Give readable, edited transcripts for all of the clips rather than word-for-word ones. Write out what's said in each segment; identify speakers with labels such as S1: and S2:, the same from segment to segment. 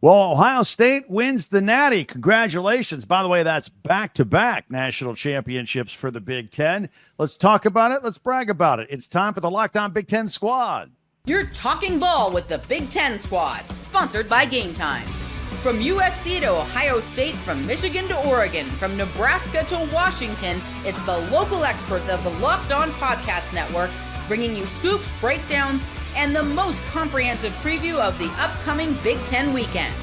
S1: Well, Ohio State wins the Natty. Congratulations. By the way, that's back-to-back national championships for the Big Ten. Let's talk about it. Let's brag about it. It's time for the Locked On Big Ten Squad.
S2: You're talking ball with the Big Ten Squad, sponsored by Game Time. From USC to Ohio State, from Michigan to Oregon, from Nebraska to Washington, it's the local experts of the Locked On Podcast Network bringing you scoops, breakdowns, and the most comprehensive preview of the upcoming Big Ten weekend.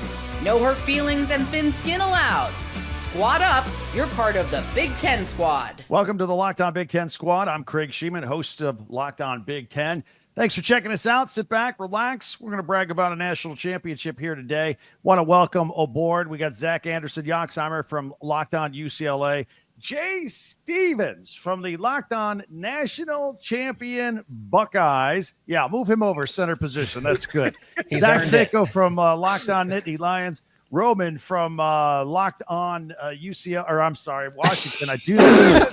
S2: No hurt feelings and thin skin allowed. Squad up, you're part of the Big Ten Squad.
S1: Welcome to the Locked On Big Ten Squad. I'm Craig Sheman, host of Locked On Big Ten. Thanks for checking us out. Sit back, relax. We're going to brag about a national championship here today. Want to welcome aboard. We got Zach Anderson-Yoxheimer from Locked On UCLA. Jay Stevens from the Locked On National Champion Buckeyes. Yeah, move him over center position. That's good. Zach Seiko from Locked On Natty Lions. Roman from Locked On UCL, or I'm sorry, Washington. I do that.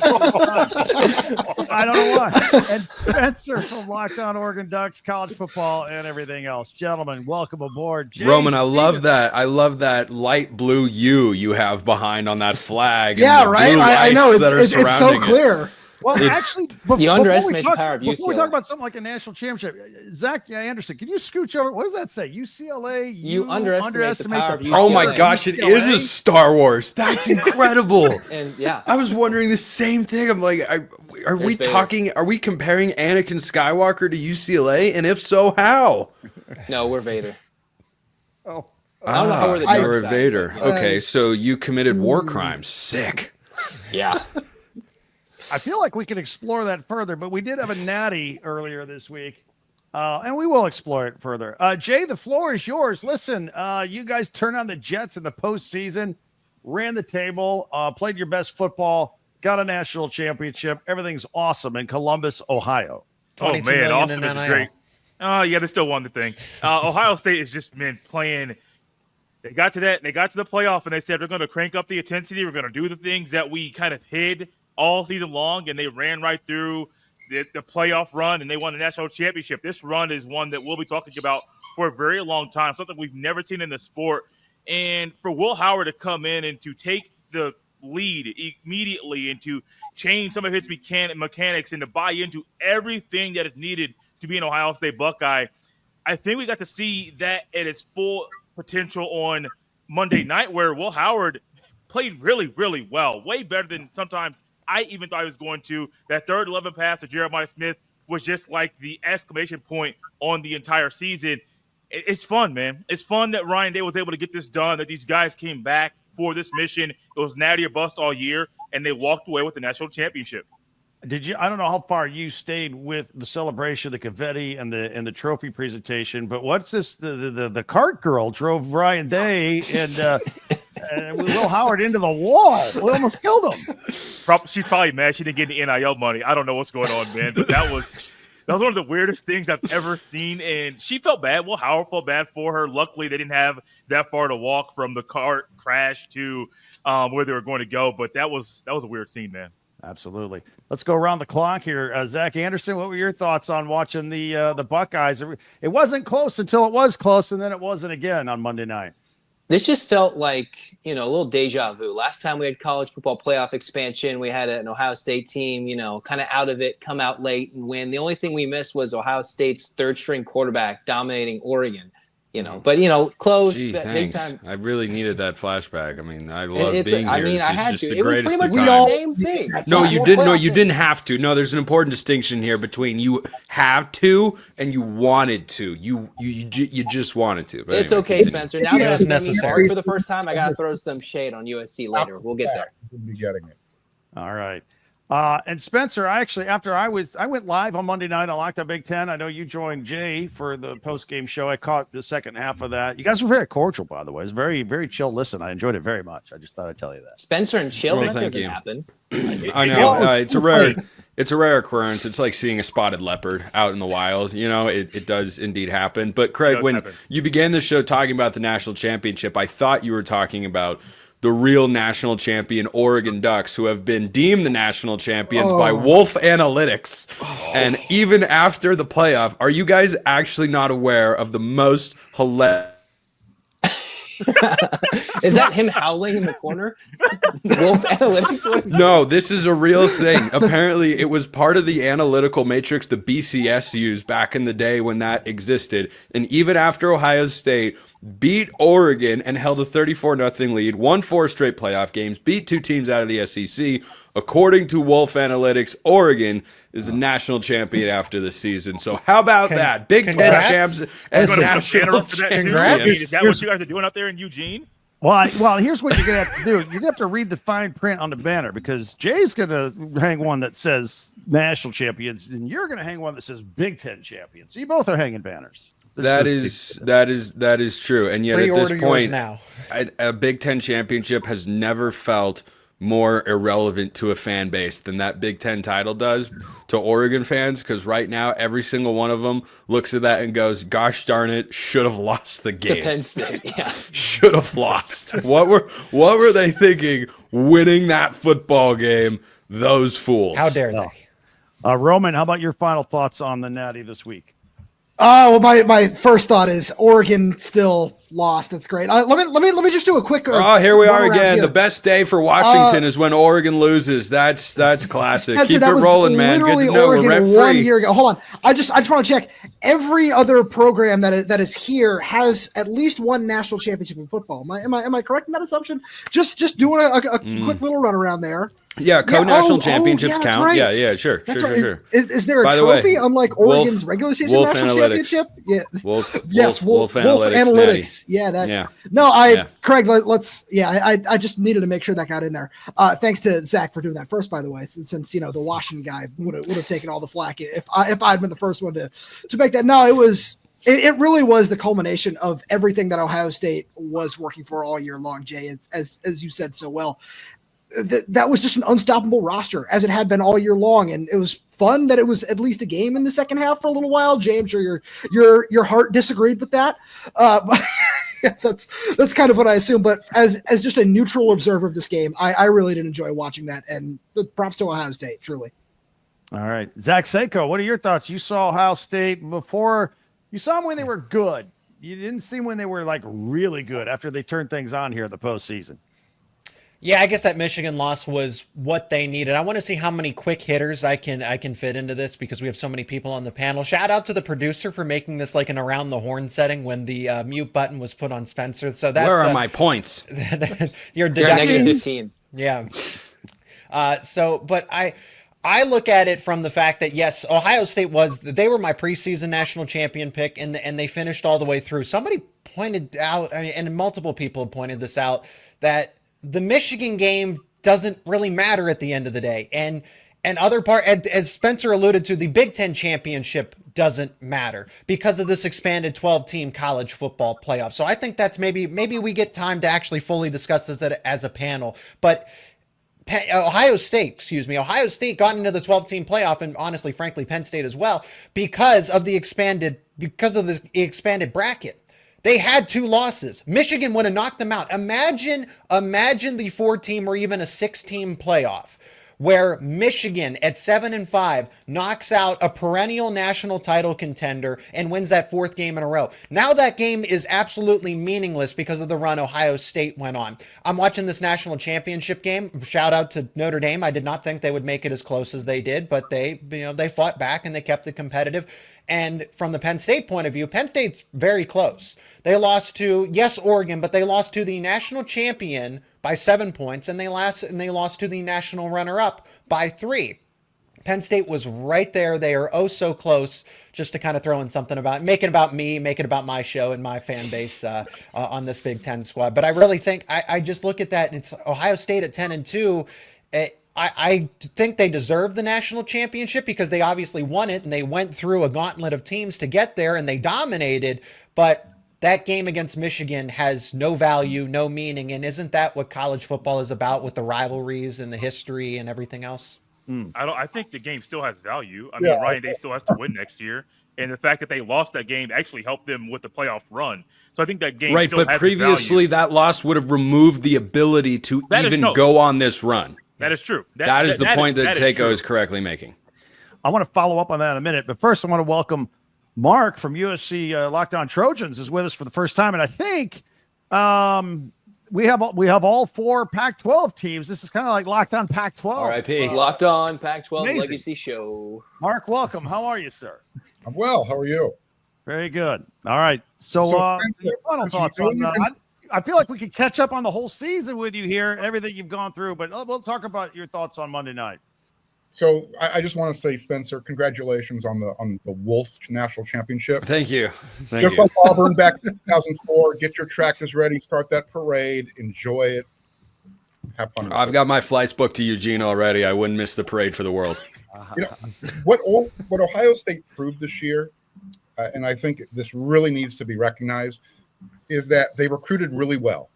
S1: I don't know why. And Spencer from Locked On Oregon Ducks, college football, and everything else. Gentlemen, welcome aboard.
S3: Roman, I love that. I love that light blue U you have behind on that flag.
S4: Yeah, right. I know it's so clear.
S1: Well, actually,
S5: you underestimate the power of UCLA.
S1: Before we talk about something like a national championship, Zach Anderson, can you scooch over? What does that say? UCLA?
S5: You underestimate the power of UCLA.
S3: Oh my gosh, it is a Star Wars. That's incredible.
S5: And yeah,
S3: I was wondering the same thing. I'm like, are we comparing Anakin Skywalker to UCLA? And if so, how?
S5: No, we're Vader.
S1: Oh,
S5: I don't know how we're the dark side.
S3: Vader. Okay, so you committed war crimes. Sick.
S5: Yeah.
S1: I feel like we could explore that further, but we did have a natty earlier this week, and we will explore it further. Jay, the floor is yours. Listen, you guys turned on the Jets in the postseason, ran the table, played your best football, got a national championship. Everything's awesome in Columbus, Ohio.
S6: Oh, man, awesome is great. Yeah, they still won the thing. Ohio State has just been playing. They got to the playoff, and they said, we're going to crank up the intensity. We're going to do the things that we kind of hid all season long, and they ran right through the playoff run, and they won the national championship. This run is one that we'll be talking about for a very long time, something we've never seen in the sport. And for Will Howard to come in and to take the lead immediately and to change some of his mechanics and to buy into everything that is needed to be an Ohio State Buckeye, I think we got to see that at its full potential on Monday night, where Will Howard played really, really well, way better than sometimes I even thought he was going to. That third 11 pass to Jeremiah Smith was just like the exclamation point on the entire season. It's fun, man. It's fun that Ryan Day was able to get this done, that these guys came back for this mission. It was natty or bust all year, and they walked away with the national championship.
S1: I don't know how far you stayed with the celebration, the confetti, and the trophy presentation, but what's this? The cart girl drove Ryan Day and Will Howard into the wall. We almost killed him.
S6: She's probably mad she didn't get any NIL money. I don't know what's going on, man, but that was one of the weirdest things I've ever seen, and she felt bad. Will Howard felt bad for her. Luckily, they didn't have that far to walk from the cart crash to where they were going to go, but that was a weird scene, man.
S1: Absolutely. Let's go around the clock here. Zach Anderson, what were your thoughts on watching the Buckeyes? It wasn't close until it was close, and then it wasn't again on Monday night.
S5: This just felt like, a little deja vu. Last time we had college football playoff expansion, we had an Ohio State team, kind of out of it, come out late and win. The only thing we missed was Ohio State's third-string quarterback dominating Oregon. But close.
S3: Gee,
S5: big time.
S3: I really needed that flashback. I mean, I love being here.
S5: I mean, I had
S3: just
S5: to.
S3: The
S5: it was
S3: greatest
S5: pretty much
S3: of
S5: the same thing.
S3: No, you didn't. No, you didn't have to. No, there's an important distinction here between you have to and you wanted to. You just wanted to. But
S5: it's
S3: anyway.
S5: Okay, Spencer. Now that I'm necessary for the first time, I got to throw some shade on USC later. We'll get there.
S4: We'll be getting it.
S1: All right. And Spencer, after I went live on Monday night on Locked On Big Ten. I know you joined Jay for the post-game show. I caught the second half of that. You guys were very cordial, by the way. It was very, very chill listen. I enjoyed it very much. I just thought I'd tell you that.
S5: Spencer and chill,
S3: Well,
S5: that
S3: thank
S5: doesn't
S3: you.
S5: happen.
S3: I know. It's a rare occurrence. It's like seeing a spotted leopard out in the wild. It does indeed happen. But Craig, when you began the show talking about the national championship, I thought you were talking about the real national champion Oregon Ducks, who have been deemed the national champions by Wolf Analytics. And even after the playoff, are you guys actually not aware of the most hilarious
S5: Is that him howling in the corner? Wolf Analytics? What is
S3: No,
S5: this?
S3: this is a real thing. Apparently, it was part of the analytical matrix the BCS used back in the day when that existed. And even after Ohio State beat Oregon and held a 34-0 lead, won 4 straight playoff games, beat 2 teams out of the SEC, according to Wolf Analytics, Oregon is the national champion after the season. So how about that? Big Ten champs as national champions.
S6: Is that what you guys are doing out there in Eugene?
S1: Well, here's what you're gonna have to do. You're gonna have to read the fine print on the banner, because Jay's gonna hang one that says national champions, and you're gonna hang one that says Big Ten champions. So you both are hanging banners.
S3: That is true. And yet at this point, now. A Big Ten championship has never felt more irrelevant to a fan base than that Big Ten title does to Oregon fans, because right now every single one of them looks at that and goes, gosh darn it, should have lost the game.
S5: To Penn State, yeah.
S3: Should have lost. What were they thinking winning that football game? Those fools.
S7: How dare they?
S1: Roman, how about your final thoughts on the Natty this week?
S4: Well, my first thought is Oregon still lost. That's great. Let me just do a quick.
S3: Here we are again. The best day for Washington is when Oregon loses. That's classic. Keep it rolling, man. Good to know we're rent free.
S4: 1 year ago. Hold on. I just want to check. Every other program that is here has at least one national championship in football. Am I correct in that assumption? Just doing a quick little run around there.
S3: Yeah, co-national championships count. Right. Yeah, sure.
S4: Is there a trophy unlike Oregon's regular season national championship? Yeah.
S3: Wolf
S4: Analytics.
S3: Natty.
S4: Yeah. No, Craig, let's. I just needed to make sure that got in there. Thanks to Zach for doing that first, by the way, since the Washington guy would have taken all the flack if I'd been the first one to make that. No, it really was the culmination of everything that Ohio State was working for all year long, Jay, as you said so well. That was just an unstoppable roster, as it had been all year long, and it was fun that it was at least a game in the second half for a little while. Jay, I'm sure your heart disagreed with that. That's kind of what I assume. But as just a neutral observer of this game, I really did enjoy watching that, and props to Ohio State, truly.
S1: All right, Zach Seiko, what are your thoughts? You saw Ohio State before. You saw them when they were good. You didn't see when they were like really good after they turned things on here in the postseason.
S7: Yeah, I guess that Michigan loss was what they needed. I want to see how many quick hitters I can fit into this, because we have so many people on the panel. Shout out to the producer for making this like an around the horn setting when the mute button was put on Spencer. So that's
S3: where are my points?
S7: Your deductions.
S5: -15.
S7: Yeah. But I look at it from the fact that, yes, Ohio State they were my preseason national champion pick, and they finished all the way through. Somebody pointed out, and multiple people pointed this out, that the Michigan game doesn't really matter at the end of the day. And as Spencer alluded to, the Big Ten championship doesn't matter because of this expanded 12-team college football playoff. So I think that's maybe we get time to actually fully discuss this as a panel. But Ohio State got into the 12-team playoff, and honestly, frankly, Penn State as well, because of the expanded bracket. They had 2 losses. Michigan would have knocked them out. Imagine the 4-team or even a 6-team playoff where Michigan at 7-5 knocks out a perennial national title contender and wins that 4th game in a row. Now that game is absolutely meaningless because of the run Ohio State went on. I'm watching this national championship game. Shout out to Notre Dame. I did not think they would make it as close as they did, but they fought back and they kept it competitive. And from the Penn State point of view, Penn State's very close. They lost to, yes, Oregon, but they lost to the national champion by 7 points, and they lost to the national runner-up by 3. Penn State was right there. They are oh so close. Just to kind of throw in something make it about me, make it about my show and my fan base on this Big Ten squad. But I really think I just look at that, and it's Ohio State at 10-2. I think they deserve the national championship because they obviously won it, and they went through a gauntlet of teams to get there, and they dominated. But that game against Michigan has no value, no meaning, and isn't that what college football is about, with the rivalries and the history and everything else?
S6: I think the game still has value. I mean, Ryan Day still has to win next year, and the fact that they lost that game actually helped them with the playoff run. So I think that game still has
S3: but previously
S6: value.
S3: That loss would have removed the ability to go on this run.
S6: That is true.
S3: That is the point that Seiko is correctly making.
S1: I want to follow up on that in a minute, but first I want to welcome Mark from USC Lockdown Trojans is with us for the first time, and I think We have all 4 Pac-12 teams. This is kind of like Locked On Pac-12.
S3: R.I.P.
S5: Locked On Pac-12
S1: Amazing.
S5: Legacy Show.
S1: Mark, welcome. How are you, sir?
S8: I'm well. How are you?
S1: Very good. All right. So your final thoughts on I feel like we could catch up on the whole season with you here, everything you've gone through, but we'll talk about your thoughts on Monday night.
S8: So I just want to say, Spencer, congratulations on the Wolf National Championship.
S3: Thank you.
S8: Just like Auburn back in 2004, get your tractors ready, start that parade, enjoy it, have fun.
S3: I've got my flights booked to Eugene already. I wouldn't miss the parade for the world.
S8: You know, what Ohio State proved this year, and I think this really needs to be recognized, is that they recruited really well.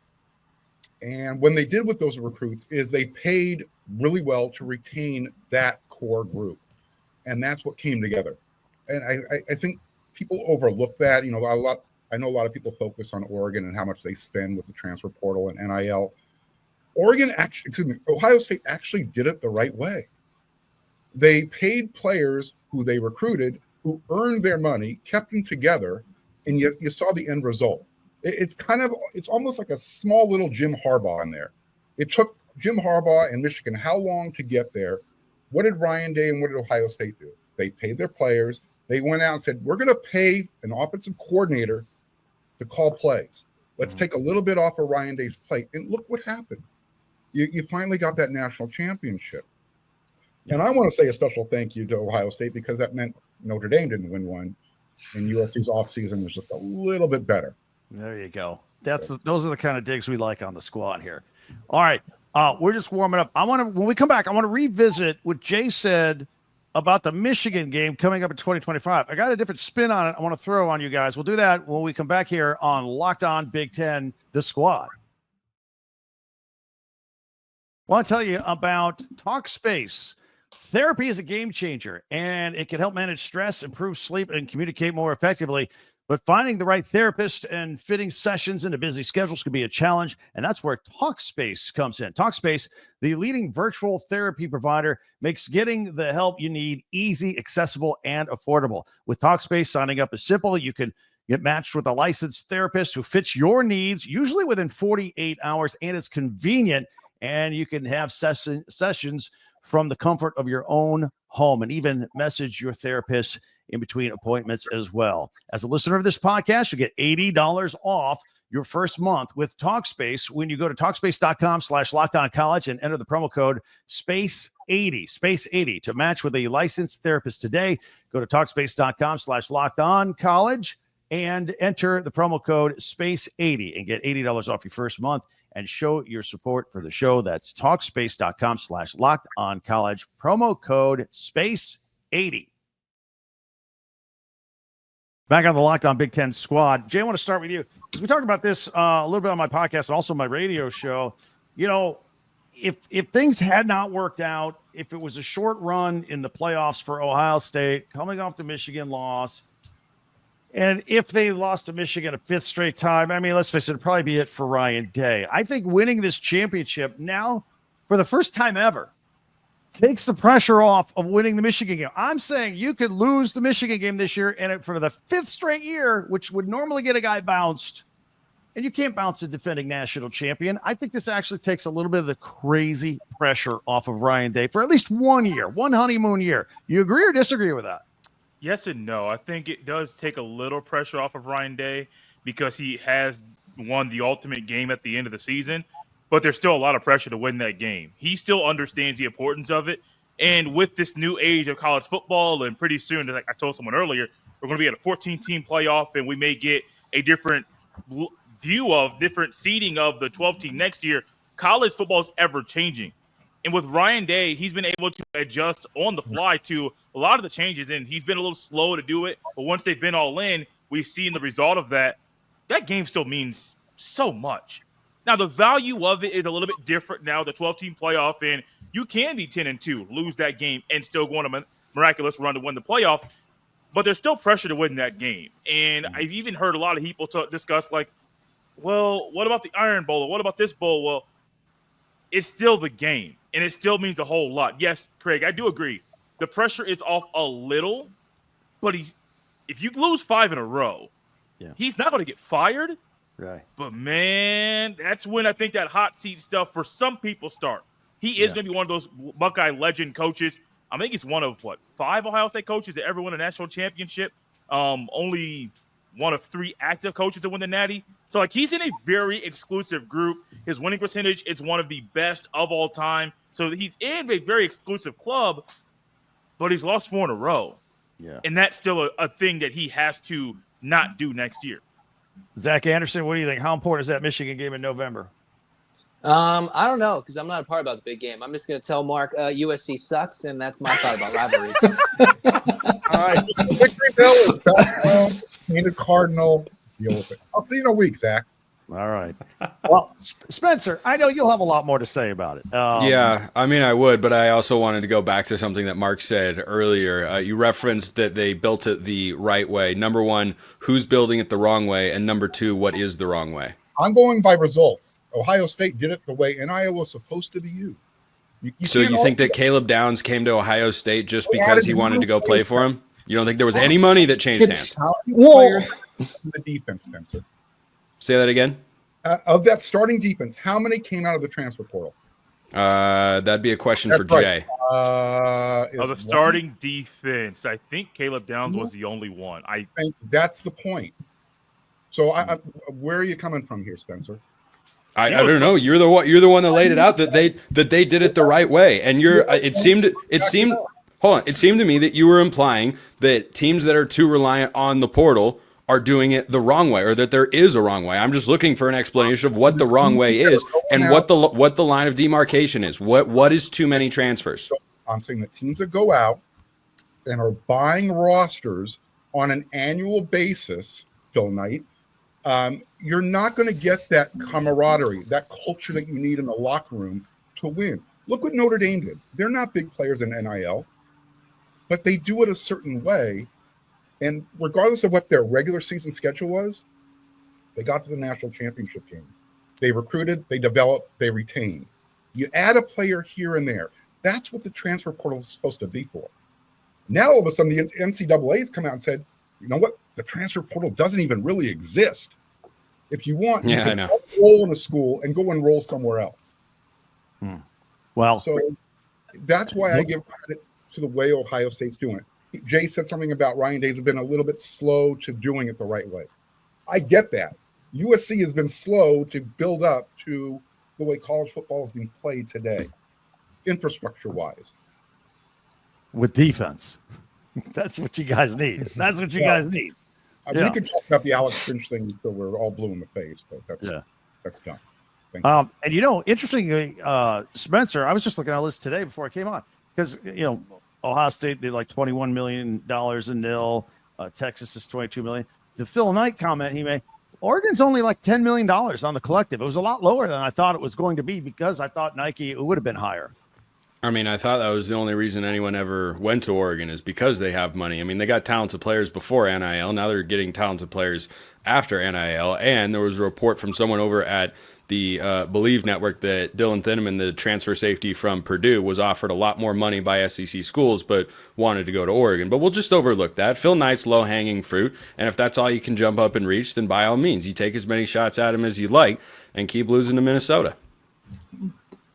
S8: And when they did with those recruits is they paid really well to retain that core group. And that's what came together. And I think people overlook that. You know, I know a lot of people focus on Oregon and how much they spend with the transfer portal and NIL. Ohio State actually did it the right way. They paid players who they recruited, who earned their money, kept them together, and you saw the end result. It's almost like a small little Jim Harbaugh in there. It took Jim Harbaugh and Michigan how long to get there? What did Ryan Day and what did Ohio State do? They paid their players. They went out and said, we're going to pay an offensive coordinator to call plays. Let's take a little bit off of Ryan Day's plate. And look what happened. You finally got that national championship. And I want to say a special thank you to Ohio State because that meant Notre Dame didn't win one. And USC's offseason was just a little bit better.
S1: There you go. Those are the kind of digs we like on the squad here. All right. We're just warming up. When we come back, I want to revisit what Jay said about the Michigan game coming up in 2025. I got a different spin on it I want to throw on you guys. We'll do that when we come back here on Locked On Big Ten, the squad. I want to tell you about Talkspace. Therapy is a game changer, and it can help manage stress, improve sleep, and communicate more effectively. But finding the right therapist and fitting sessions into busy schedules can be a challenge, and that's where Talkspace comes in. Talkspace, the leading virtual therapy provider, makes getting the help you need easy, accessible, and affordable. With Talkspace, signing up is simple. You can get matched with a licensed therapist who fits your needs, usually within 48 hours, and it's convenient, and you can have sessions from the comfort of your own home and even message your therapist in between appointments as well. As a listener of this podcast, you get $80 off your first month with Talkspace when you go to Talkspace.com/LockedOnCollege and enter the promo code SPACE80 to match with a licensed therapist today. Go to Talkspace.com/LockedOnCollege and enter the promo code SPACE80 and get $80 off your first month and show your support for the show. That's Talkspace.com/LockedOnCollege, promo code SPACE80. Back on the Locked On Big Ten squad. Jay, I want to start with you because we talked about this a little bit on my podcast and also my radio show. You know, if things had not worked out, if it was a short run in the playoffs for Ohio State, coming off the Michigan loss, and if they lost to Michigan a 5th straight time, I mean, let's face it, it'd probably be it for Ryan Day. I think winning this championship now, for the first time ever, takes the pressure off of winning the Michigan game. I'm saying you could lose the Michigan game this year, and for the 5th straight year, which would normally get a guy bounced, and you can't bounce a defending national champion. I think this actually takes a little bit of the crazy pressure off of Ryan Day for at least 1 year, one honeymoon year. You agree or disagree with that?
S6: Yes and no. I think it does take a little pressure off of Ryan Day because he has won the ultimate game at the end of the season, but there's still a lot of pressure to win that game. He still understands the importance of it. And with this new age of college football, and pretty soon, like I told someone earlier, we're going to be at a 14-team playoff, and we may get a different view of different seeding of the 12-team next year. College football is ever changing. And with Ryan Day, he's been able to adjust on the fly to a lot of the changes, and he's been a little slow to do it. But once they've been all in, we've seen the result of that. That game still means so much. Now, the value of it is a little bit different now, the 12-team playoff, and you can be 10-2, lose that game, and still go on a miraculous run to win the playoff. But there's still pressure to win that game. And I've even heard a lot of people discuss, like, well, what about the Iron Bowl? Or what about this bowl? Well, it's still the game, and it still means a whole lot. Yes, Craig, I do agree. The pressure is off a little, but if you lose 5 in a row, he's not going to get fired,
S1: Right.
S6: But man, that's when I think that hot seat stuff for some people start. He is going to be one of those Buckeye legend coaches. I think he's one of 5 Ohio State coaches that ever won a national championship. Only one of 3 active coaches to win the Natty. So he's in a very exclusive group. His winning percentage is one of the best of all time. So he's in a very exclusive club, but he's lost 4 in a row.
S1: Yeah.
S6: And that's still a thing that he has to not do next year.
S1: Zach Anderson, what do you think? How important is that Michigan game in November?
S5: I don't know, because I'm not a part about the big game. I'm just going to tell Mark USC sucks, and that's my part about rivalries.
S8: All right. Victory Bill is basketball, painted cardinal. Deal with it. I'll see you in a week, Zach.
S1: All right. Well, Spencer, I know you'll have a lot more to say about it.
S3: Yeah, I mean, I would, but I also wanted to go back to something that Mark said earlier. You referenced that they built it the right way. Number one, who's building it the wrong way? And number two, what is the wrong way?
S8: I'm going by results. Ohio State did it the way NIL was supposed to be used.
S3: So you think that Caleb Downs came to Ohio State just because he wanted to go play for him? You don't think there was any money that changed hands?
S8: How many players in the defense, Spencer?
S3: Say that again?
S8: Of that starting defense, how many came out of the transfer portal?
S3: That'd be a question for
S8: right.
S3: Jay.
S6: Of the starting defense, I think Caleb Downs was the only one. I
S8: think that's the point. So where are you coming from here, Spencer?
S3: I don't know. You're the one that laid it out that they did it the right way, and it seemed to me that you were implying that teams that are too reliant on the portal are doing it the wrong way, or that there is a wrong way. I'm just looking for an explanation of what the wrong way is and what the line of demarcation is. What is too many transfers?
S8: So I'm saying that teams that go out and are buying rosters on an annual basis, Phil Knight, you're not going to get that camaraderie, that culture that you need in the locker room to win. Look what Notre Dame did. They're not big players in NIL, but they do it a certain way. And regardless of what their regular season schedule was, they got to the national championship game. They recruited, they developed, they retained. You add a player here and there. That's what the transfer portal is supposed to be for. Now, all of a sudden, the NCAA's come out and said, you know what? The transfer portal doesn't even really exist. If you want, you can enroll in a school and go enroll somewhere else.
S1: Well,
S8: so that's why I give credit to the way Ohio State's doing it. Jay said something about Ryan Days have been a little bit slow to doing it the right way. I get that. USC has been slow to build up to the way college football is being played today, infrastructure-wise.
S1: With defense. That's what you guys need. That's what you guys need.
S8: We could talk about the Alex Finch thing until we're all blue in the face, but that's done.
S1: And interestingly, Spencer, I was just looking at a list today before I came on because Ohio State did like $21 million in nil. Texas is $22 million. The Phil Knight comment he made, Oregon's only like $10 million on the collective. It was a lot lower than I thought it was going to be because I thought Nike it would have been higher.
S3: I mean, I thought that was the only reason anyone ever went to Oregon is because they have money. I mean, they got talented players before NIL. Now they're getting talented players after NIL. And there was a report from someone over at the Believe Network that Dylan Thinneman, the transfer safety from Purdue, was offered a lot more money by SEC schools but wanted to go to Oregon. But we'll just overlook that. Phil Knight's low-hanging fruit. And if that's all you can jump up and reach, then by all means, you take as many shots at him as you like and keep losing to Minnesota.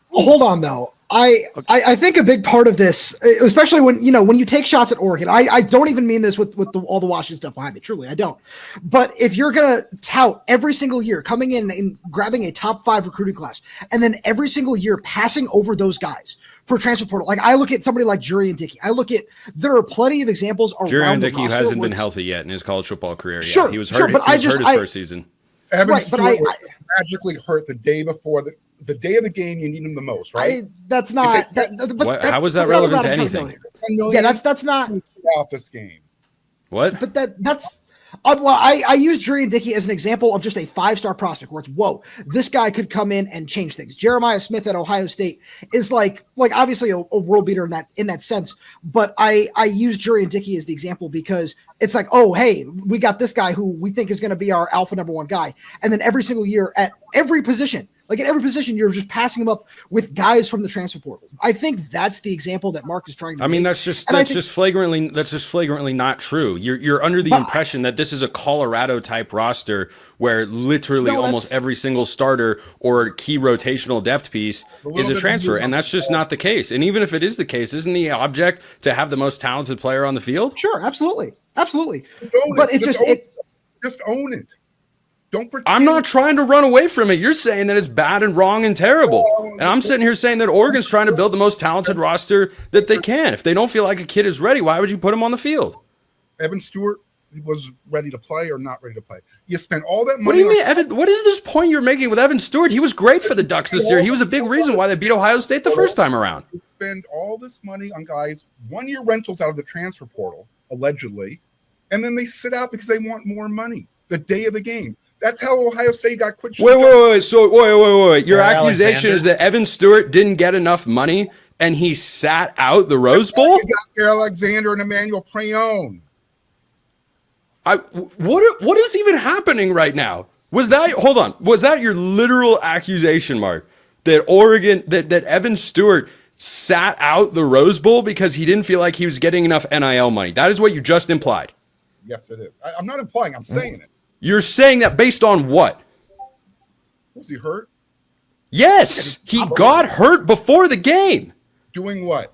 S4: Well, hold on, though. I think a big part of this, especially when you take shots at Oregon, I don't even mean this with all the Washington stuff behind me. Truly, I don't. But if you're going to tout every single year coming in and grabbing a top 5 recruiting class, and then every single year passing over those guys for transfer portal, like I look at somebody like Jurian Dickey. There are plenty of examples around
S3: Jurian Dickey hasn't been healthy yet in his college football career.
S4: Sure,
S3: he was hurt.
S4: But
S3: he was hurt his first season.
S8: Evan Stewart was magically hurt the day before the day of the game. You need him the most, right?
S4: That's not.
S3: How was that relevant to anything?
S4: Yeah, that's not
S8: out this game.
S3: What?
S4: But that's. I use Jurian Dickey as an example of just a 5-star prospect where it's this guy could come in and change things. Jeremiah Smith at Ohio State is like obviously a world beater in that sense. But I use Jurian Dickey as the example because it's like, oh, hey, we got this guy who we think is going to be our alpha number 1 guy, and then every single year at every position. Like at every position, you're just passing them up with guys from the transfer portal. I think that's the example that Mark is trying to make.
S3: That's just flagrantly not true. You're under the impression that this is a Colorado type roster where literally almost every single starter or key rotational depth piece is a transfer, and that's just not the case. And even if it is the case, isn't the object to have the most talented player on the field?
S4: Sure, absolutely. But
S8: just own it. Don't pretend.
S3: I'm not trying to run away from it. You're saying that it's bad and wrong and terrible. And I'm sitting here saying that Oregon's trying to build the most talented roster that they can. If they don't feel like a kid is ready, why would you put him on the field?
S8: Evan Stewart was ready to play or not ready to play. You spent all that money.
S3: What do you mean, Evan? What is this point you're making with Evan Stewart? He was great for the Ducks this year. He was a big reason why they beat Ohio State the first time around.
S8: You spend all this money on guys, 1-year rentals out of the transfer portal, allegedly, and then they sit out because they want more money the day of the game. That's how Ohio State got quit.
S3: Wait. So wait. Your accusation is that Evan Stewart didn't get enough money and he sat out the Rose Bowl?
S8: You got Alexander and Emmanuel Prayon.
S3: What is even happening right now? Was that your literal accusation, Mark? That Evan Stewart sat out the Rose Bowl because he didn't feel like he was getting enough NIL money? That is what you just implied.
S8: Yes, it is. I'm not implying. I'm saying it.
S3: You're saying that based on what?
S8: Was he hurt?
S3: Yes, he got hurt before the game.
S8: Doing what?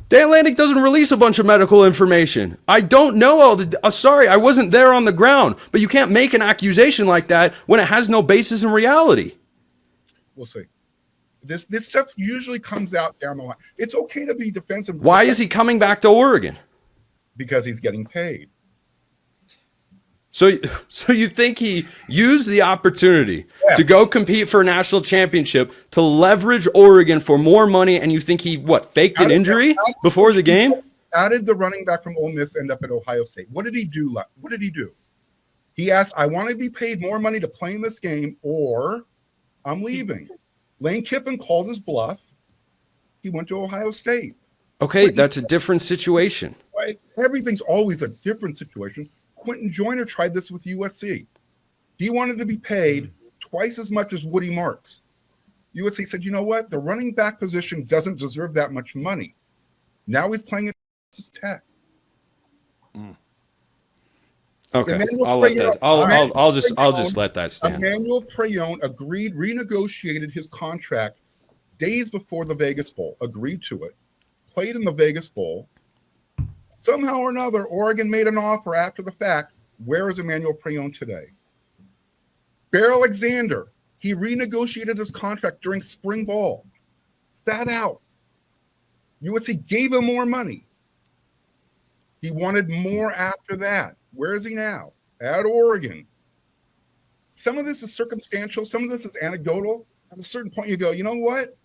S3: The Atlantic doesn't release a bunch of medical information. I don't know all the... sorry, I wasn't there on the ground. But you can't make an accusation like that when it has no basis in reality.
S8: We'll see. This stuff usually comes out down the line. It's okay to be defensive.
S3: Why is he coming back to Oregon?
S8: Because he's getting paid.
S3: So you think he used the opportunity to go compete for a national championship to leverage Oregon for more money, and you think he, faked an injury before the game?
S8: How did the running back from Ole Miss end up at Ohio State? What did he do? He asked, I want to be paid more money to play in this game, or I'm leaving. Lane Kiffin called his bluff. He went to Ohio State.
S3: Okay, that's a different situation.
S8: Right? Everything's always a different situation. Quentin Joyner tried this with USC. He wanted to be paid twice as much as Woody Marks. USC said, you know what? The running back position doesn't deserve that much money. Now he's playing at Texas Tech.
S3: Okay, I'll just let that stand.
S8: Emmanuel Prayon renegotiated his contract days before the Vegas Bowl, agreed to it, played in the Vegas Bowl. Somehow or another, Oregon made an offer after the fact. Where is Emmanuel Prayon today? Bear Alexander, he renegotiated his contract during spring ball, sat out. USC gave him more money. He wanted more after that. Where is he now? At Oregon. Some of this is circumstantial. Some of this is anecdotal. At a certain point, you go, you know what?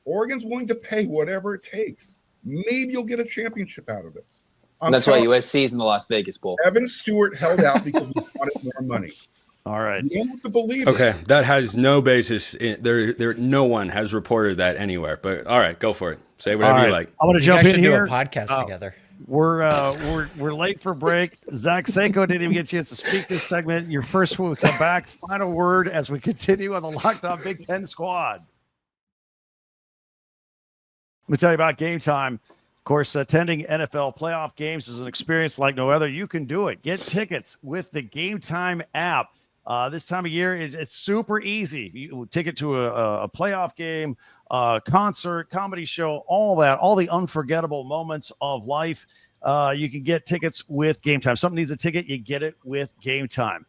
S8: Oregon's willing to pay whatever it takes. Maybe you'll get a championship out of this.
S5: That's why USC is in the Las Vegas Bowl.
S8: Evan Stewart held out because he wanted more money.
S1: All right.
S8: You don't have to believe
S3: it.
S8: Okay,
S3: that has no basis. No one has reported that anywhere. But all right, go for it. Say whatever you like.
S1: I want to jump in here.
S7: Do a podcast together.
S1: We're late for break. Zach Seiko didn't even get a chance to speak this segment. Your first one will come back. Final word as we continue on the Locked On Big Ten squad. Let me tell you about Game Time. Of course, attending NFL playoff games is an experience like no other. You can do it. Get tickets with the Game Time app. This time of year, it's super easy. You ticket to a playoff game, concert, comedy show, all that, all the unforgettable moments of life. You can get tickets with Game Time. Something needs a ticket, you get it with Game Time.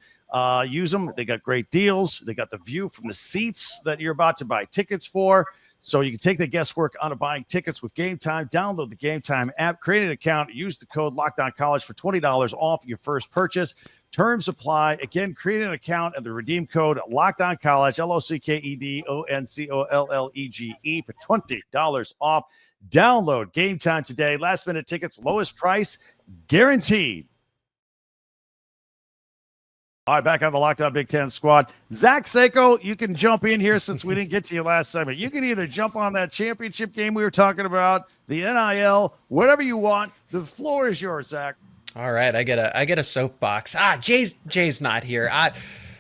S1: Use them. They got great deals. They got the view from the seats that you're about to buy tickets for. So you can take the guesswork out of buying tickets with Game Time. Download the Game Time app, create an account, use the code LOCKEDONCollege for $20 off your first purchase. Terms apply. Again, create an account and the redeem code LOCKEDONCollege, LOCKEDONCOLLEGE for $20 off. Download Game Time today. Last minute tickets, lowest price guaranteed. All right, back on the Locked On Big Ten squad. Zach Seiko, you can jump in here since we didn't get to you last segment. You can either jump on that championship game we were talking about, the NIL, whatever you want. The floor is yours, Zach.
S7: All right, I get a soapbox. Jay's not here.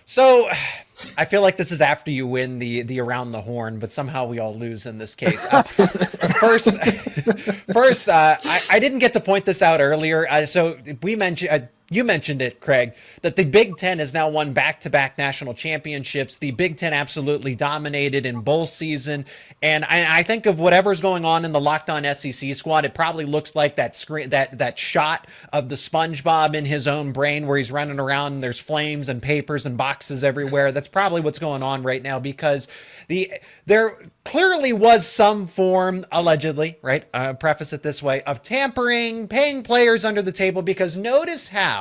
S7: So I feel like this is after you win the around the horn, but somehow we all lose in this case. First, I didn't get to point this out earlier. So we mentioned. You mentioned it, Craig, that the Big Ten has now won back-to-back national championships. The Big Ten absolutely dominated in bowl season. And I think of whatever's going on in the Locked On SEC squad, it probably looks like that screen, that shot of the SpongeBob in his own brain where he's running around and there's flames and papers and boxes everywhere. That's probably what's going on right now, because there clearly was some form, allegedly, right? Preface it this way, of tampering, paying players under the table, because notice how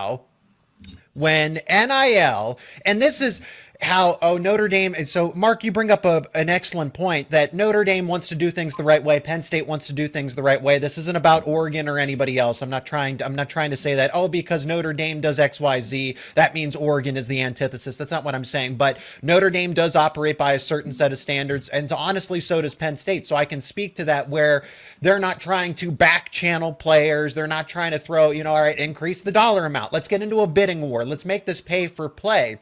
S7: when NIL, and this is how, Notre Dame, and so Mark, you bring up an excellent point that Notre Dame wants to do things the right way. Penn State wants to do things the right way. This isn't about Oregon or anybody else. I'm not trying to say that, because Notre Dame does XYZ, that means Oregon is the antithesis. That's not what I'm saying. But Notre Dame does operate by a certain set of standards, and honestly, so does Penn State. So I can speak to that, where they're not trying to back channel players. They're not trying to throw, all right, increase the dollar amount. Let's get into a bidding war. Let's make this pay for play.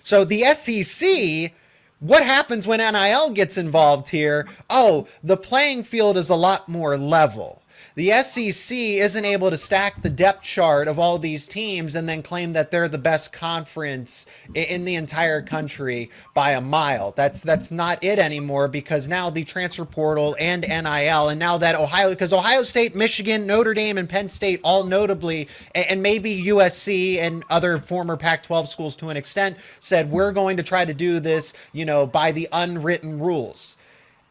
S7: So the SEC, what happens when NIL gets involved here? The playing field is a lot more level. The SEC isn't able to stack the depth chart of all these teams and then claim that they're the best conference in the entire country by a mile. That's not it anymore, because now the transfer portal and NIL, and now that because Ohio State, Michigan, Notre Dame, and Penn State, all notably, and maybe USC and other former Pac-12 schools to an extent, said we're going to try to do this, by the unwritten rules.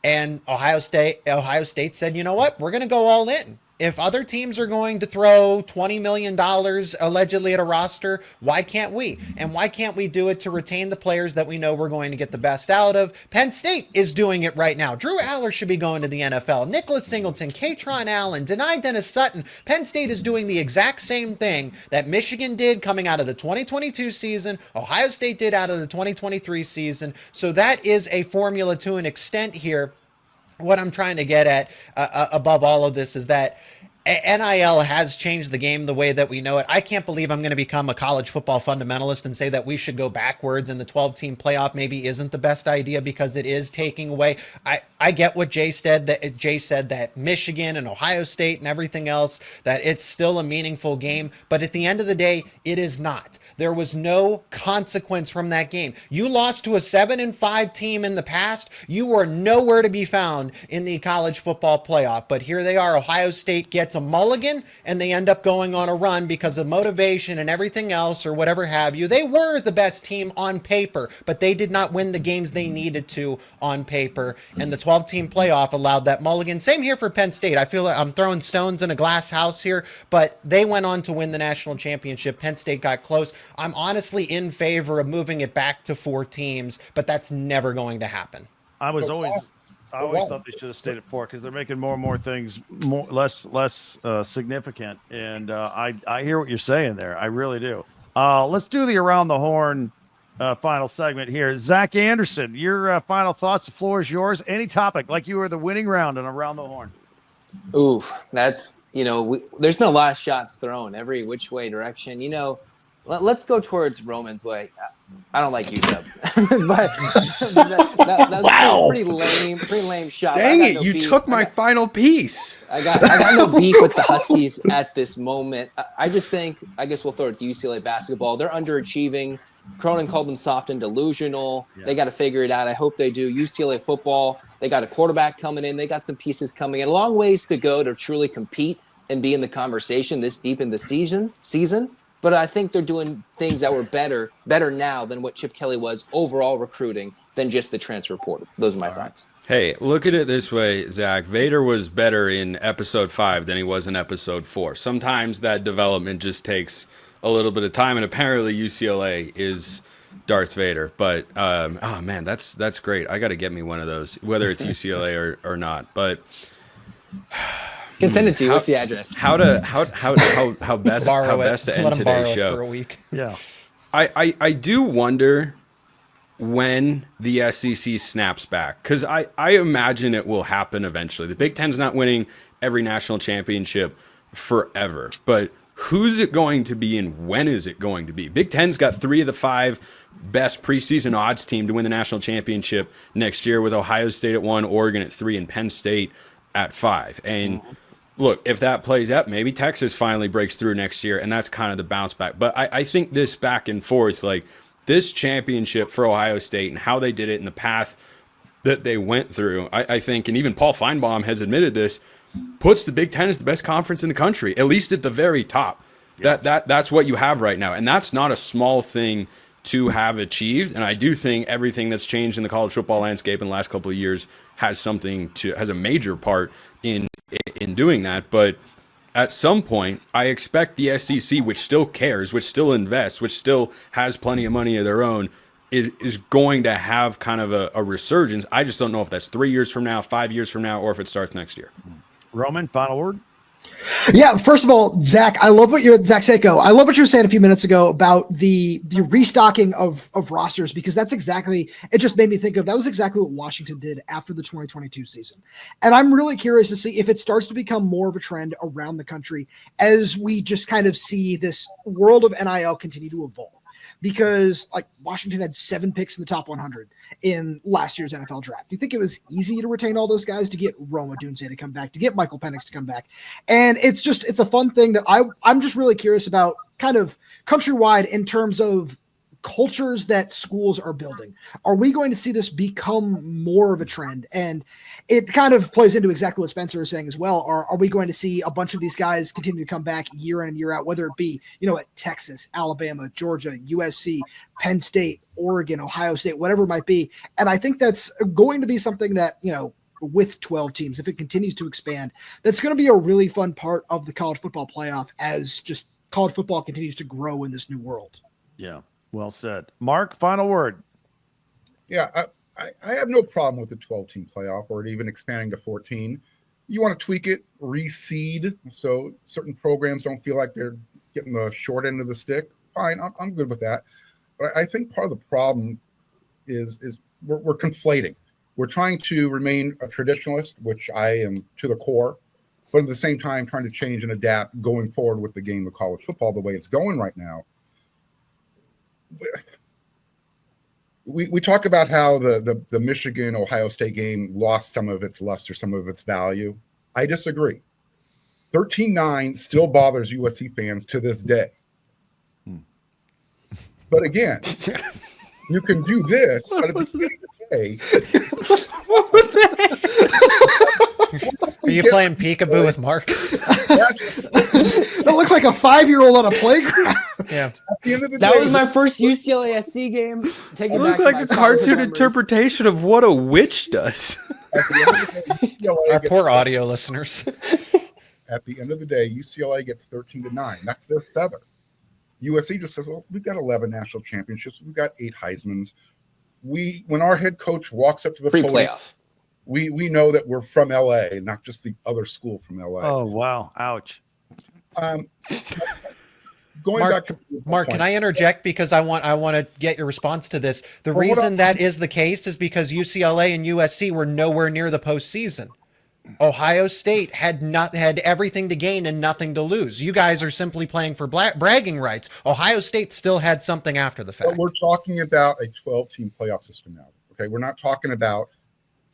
S7: And Ohio State said, you know what, we're going to go all in. If other teams are going to throw $20 million allegedly at a roster, why can't we? And why can't we do it to retain the players that we know we're going to get the best out of? Penn State is doing it right now. Drew Aller should be going to the NFL. Nicholas Singleton, Katron Allen, Denai Dennis Sutton. Penn State is doing the exact same thing that Michigan did coming out of the 2022 season, Ohio State did out of the 2023 season. So that is a formula to an extent here. What I'm trying to get at above all of this is that NIL has changed the game the way that we know it. I can't believe I'm going to become a college football fundamentalist and say that we should go backwards and the 12-team playoff maybe isn't the best idea, because it is taking away. I get what Jay said, that Michigan and Ohio State and everything else, that it's still a meaningful game. But at the end of the day, it is not. There was no consequence from that game. You lost to a 7-5 team in the past. You were nowhere to be found in the college football playoff. But here they are. Ohio State gets a mulligan, and they end up going on a run because of motivation and everything else, or whatever have you. They were the best team on paper, but they did not win the games they needed to on paper. And the 12-team playoff allowed that mulligan. Same here for Penn State. I feel like I'm throwing stones in a glass house here, but they went on to win the national championship. Penn State got close. I'm honestly in favor of moving it back to 4 teams, but that's never going to happen.
S1: I always thought they should have stayed at 4, because they're making more and more things less significant. And I hear what you're saying there. I really do. Let's do the Around the Horn final segment here. Zach Anderson, your final thoughts. The floor is yours. Any topic, like you were the winning round on Around the Horn.
S5: Ooh, that's, there's been a lot of shots thrown every which way direction. Let's go towards Roman's way. I don't like you, Dub. But that was
S3: wow.
S5: a pretty lame shot.
S3: Dang it, you took my final piece.
S5: I got no beef with the Huskies at this moment. I guess we'll throw it to UCLA basketball. They're underachieving. Cronin called them soft and delusional. Yeah. They got to figure it out. I hope they do. UCLA football, they got a quarterback coming in. They got some pieces coming in. A long ways to go to truly compete and be in the conversation this deep in the season. But I think they're doing things that were better now than what Chip Kelly was overall recruiting than just the transfer portal. Those are my thoughts.
S3: Hey, look at it this way, Zach. Vader was better in episode 5 than he was in episode 4. Sometimes that development just takes a little bit of time, and apparently UCLA is Darth Vader. But oh man, that's great. I got to get me one of those, whether it's UCLA or not. But
S5: can send it to you. What's the address?
S3: How best to end today's show?
S7: For a week.
S1: Yeah,
S3: I do wonder when the SEC snaps back, because I imagine it will happen eventually. The Big Ten's not winning every national championship forever, but who's it going to be and when is it going to be? Big Ten's got 3 of the 5 best preseason odds team to win the national championship next year, with Ohio State at 1, Oregon at 3, and Penn State at 5. And look, if that plays out, maybe Texas finally breaks through next year, and that's kind of the bounce back. But I think this back and forth, like this championship for Ohio State and how they did it and the path that they went through, I think, and even Paul Feinbaum has admitted this, puts the Big Ten as the best conference in the country, at least at the very top. Yeah. That's what you have right now. And that's not a small thing to have achieved. And I do think everything that's changed in the college football landscape in the last couple of years has a major part in doing that. But at some point, I expect the SEC, which still cares, which still invests, which still has plenty of money of their own, is going to have kind of a resurgence. I just don't know if that's 3 years from now, 5 years from now, or if it starts next year.
S1: Roman, final word?
S4: Yeah, first of all, Zach Seiko, I love what you were saying a few minutes ago about the restocking of rosters, because that's exactly, it just made me think of, that was exactly what Washington did after the 2022 season. And I'm really curious to see if it starts to become more of a trend around the country as we just kind of see this world of NIL continue to evolve. Because like Washington had 7 picks in the top 100 in last year's NFL draft. Do you think it was easy to retain all those guys, to get Roma Dunze to come back, to get Michael Penix to come back? And it's a fun thing that I'm just really curious about, kind of countrywide, in terms of cultures that schools are building. Are we going to see this become more of a trend? And it kind of plays into exactly what Spencer is saying as well. Are we going to see a bunch of these guys continue to come back year in and year out, whether it be, at Texas, Alabama, Georgia, USC, Penn State, Oregon, Ohio State, whatever it might be? And I think that's going to be something that, with 12 teams, if it continues to expand, that's going to be a really fun part of the college football playoff, as just college football continues to grow in this new world.
S1: Yeah. Well said. Mark, final word.
S8: Yeah, I have no problem with the 12-team playoff, or even expanding to 14. You want to tweak it, reseed, so certain programs don't feel like they're getting the short end of the stick. Fine, I'm good with that. But I think part of the problem is we're conflating. We're trying to remain a traditionalist, which I am to the core, but at the same time trying to change and adapt going forward with the game of college football the way it's going right now. We talk about how the Michigan Ohio State game lost some of its luster, some of its value. I disagree. 13-9 still bothers USC fans to this day. But again, you can do this, but at the end of the day,
S7: what was that? Are you playing peekaboo with Mark?
S4: That looked like a 5-year-old on a playground.
S7: Yeah.
S8: At the end of the
S5: That
S8: day,
S5: was my first UCLA SC game. Take it back
S3: Looks like
S5: to
S3: a
S5: my
S3: cartoon
S5: childhood
S3: interpretation of what a witch does.
S8: at the end of the day, UCLA
S7: Our
S8: gets
S7: poor audio listeners.
S8: At the end of the day, UCLA gets 13-9. That's their feather. USC just says, well, we've got 11 national championships. We've got 8 Heismans. When our head coach walks up to the podium,
S5: pre-playoff,
S8: we know that we're from LA, not just the other school from LA.
S1: Oh, wow. Ouch.
S8: Going
S7: Mark,
S8: back to
S7: Mark, can I interject, because I want to get your response to this? The reason that is the case is because UCLA and USC were nowhere near the postseason. Ohio State had everything to gain and nothing to lose. You guys are simply playing for bragging rights. Ohio State still had something after the fact.
S8: But we're talking about a 12-team playoff system now. Okay, we're not talking about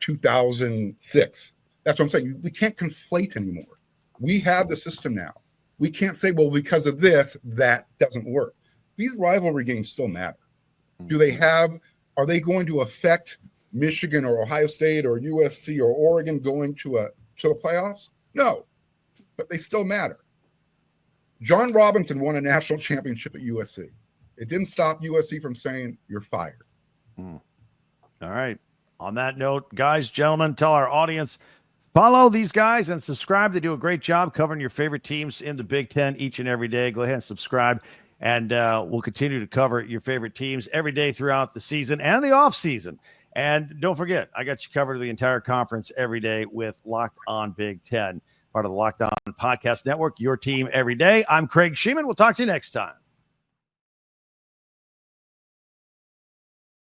S8: 2006. That's what I'm saying. We can't conflate anymore. We have the system now. We can't say, well, because of this, that doesn't work. These rivalry games still matter. Are they going to affect Michigan or Ohio State or USC or Oregon going to the playoffs? No, but they still matter. John Robinson won a national championship at USC. It didn't stop USC from saying, you're fired.
S1: All right. On that note, guys, gentlemen, tell our audience, follow these guys and subscribe. They do a great job covering your favorite teams in the Big Ten each and every day. Go ahead and subscribe, and we'll continue to cover your favorite teams every day throughout the season and the off season. And don't forget, I got you covered the entire conference every day with Locked On Big Ten, part of the Locked On Podcast Network, your team every day. I'm Craig Sheman. We'll talk to you next time.